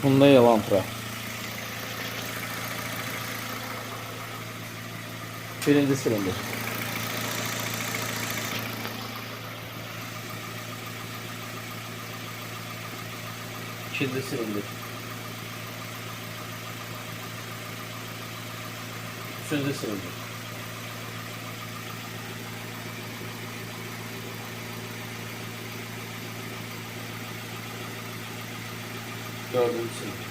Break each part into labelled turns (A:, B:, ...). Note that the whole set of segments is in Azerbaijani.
A: Bunda Elantra. Birinci silindir. İkinci silindir. Üçüncü silindir. Dördüncü silindir.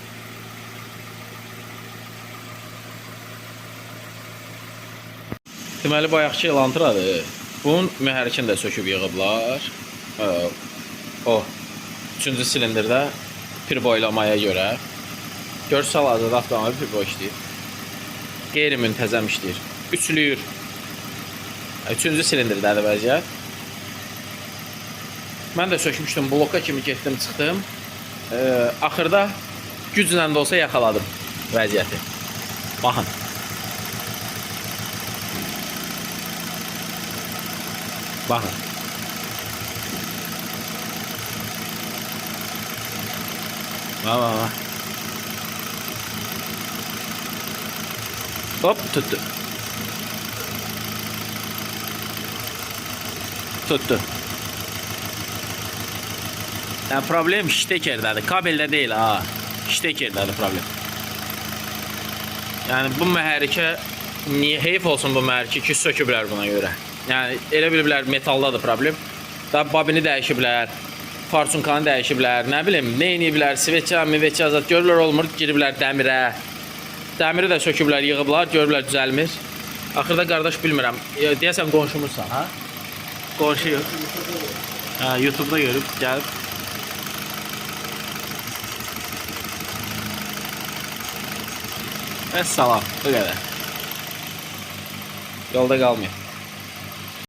A: Deməli, bayaqçı Elantradır. Bunun mühərrikini də söküb yığıblar. O, üçüncü silindirdə pirboylamaya görə. Görsel adı avtomobil pirboy işləyir. Qeyri-müntəzəm işləyir. Üçlüyür. Üçüncü silindirdədir vəziyyət. Mən də sökmüşdüm. Bloka kimi getdim, çıxdım. Axırda güclə də olsa yaxaladım vəziyyəti. Baxın. Baxın. Bax. Hop, tuttu. Tuttu. Yani problem ştekerdədir. Kabeldə deyil ha. Ştekerdədir problem. Yani bu mühərrikə niye heyf olsun bu mühərrikə ki söküblər buna görə. Yani elə biliblər metaldadır problem. Da babini dəyişiblər. Farsunkanı dəyişiblər. Nə bilim, nə ediblər? Sveçə, miveçə azad görürlər olmur, giriblər dəmirə. Dəmiri də söküblər, yığıblar, görürlər düzəlmir. Axırda qardaş bilmirəm. Deyəsən qonşumuzsan, ha? Qonşu yox. Ha, YouTube'da görüb gəlib. Əssalam, bu qədər. Yolda qalmayın.